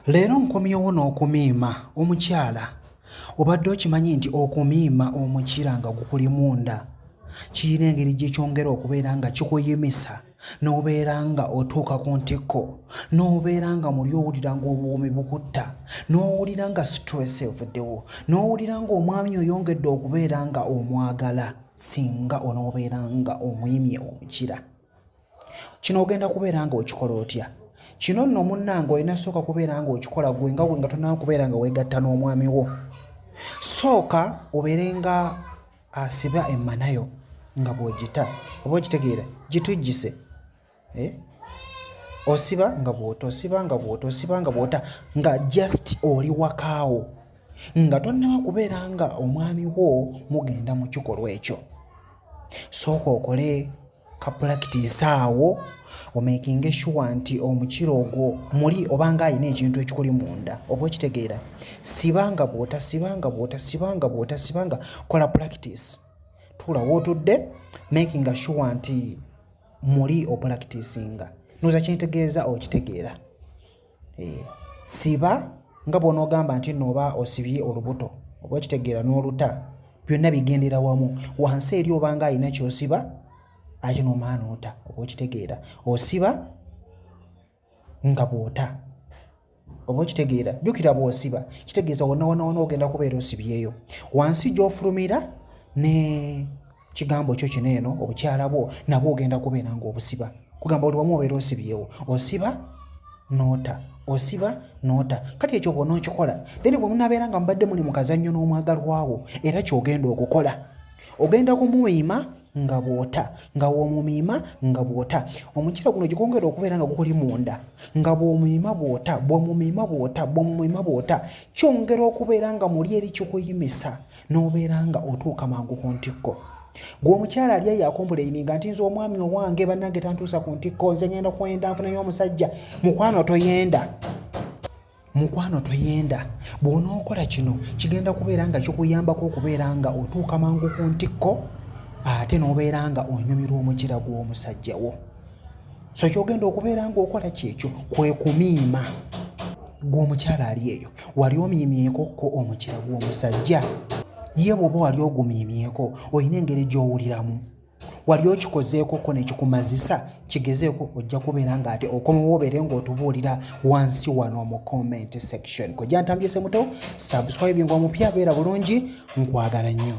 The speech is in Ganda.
Leero nkomyewo n'okumiima omukyala. Obadde okimanyi nti okumiima omukira nga gukuli munda kirina engeri gye kyongera okubeera nga kikuyimisa, n'obeera nga otuuka ku ntikko, n'obeera nga muli owulira ng'obuwoomi bukutta, n'owulira nga stress evuddewo, n'owulira ng'omwami oyongedde okubeera nga omwagala singa onoobeera nga omuyimye omukira. Kino ogenda kubeera nga okikola otya? Kino nno munnange olina sooka kubeera nga okikola gwe nga tonnaba kubeera nga weegatta n'omwami wo. Sooka obeere nga asiba emmanayo nga bw'ogita oba okitegeera gitujjise. Osiba nga bw'ota, osiba nga bw'ota, osiba nga bw'ota, nga just oli wakaawo nga tonnaba kubeera nga omwami wo mugenda mu kikolwa ekyo. Sooka okole ka practice awo omakinge sure nti omukira ogwo muli obanga alina ekintu ekikuli munda oba okitegeera. Sibanga bw'ota, sibanga bw'ota, sibanga bw'ota, sibanga, kola practice. Tuula w'otudde making sure nti muli opracticinga. Ndowooza kyentegeeza okitegeera. Siba nga bw'onoogamba nti nooba osibye olubuto oba okitegeera n'oluta, byonna bigendera wamu. Wansi eri obanga alina ky'osiba ate n'omala n'ota oba okitegeera. Osiba nga bw'ota oba okitegeera. Jjukira bw'osiba kitegeeza wonna ogenda kubeera osibyeyo. Wansi gy'ofulumira ne kigambo kyo kino eno obukyala bwo nabwo ogenda kubeera ng'obusiba. Kugamba buli wamu obeera osibyewo. Osiba n'ota, osiba n'ota. Kati ekyo bw'onookikola then bwe munaabeera nga mubadde muli mu kazannyo n'omwagalwa wo era ky'ogenda okukola, ogenda kumumiima nga bw'ota, nga bw'omumiima nga bw'ota. Omukira guno gigongera okubeera nga gukuli munda nga bw'omumiima bw'ota, bw'omumiima bw'ota, bw'omumiima bw'ota, kyongera okubeera nga muli eri kikuyimisa n'obeera nga otuuka mangu ku ntikko. Gwe omukyala ali eyo akompuleininga nti nze omwami owange bannange tantuusa ku ntikko, nze ngenda kwenda nfunayo omusajja. Mukwano toyenda. Mukwano toyenda. Bw'onookola kino kigenda kubeera nga kikuyambako okubeera nga otuuka mangu ku ntikko ate n'obeera nga onyumirwa omukira gw'omusajja wo. So ky'ogenda okubeera ng'okola kyekyo kwe kumiima. Gwe omukyala ali eyo wali omiimyekokko omukira gw'omusajja? Ye bw'oba wali ogumiimyeko olina engeri gy'owuliramu, wali okikozeekokko ne kikumazisa, kigezeeko ojja kubeera nga ate okomewo obeere ng'otubuulira wansi wano mu comment section. Kojja ntambise muto, subscribe ng'omupya, beera bulungi, nkwagala nnyo.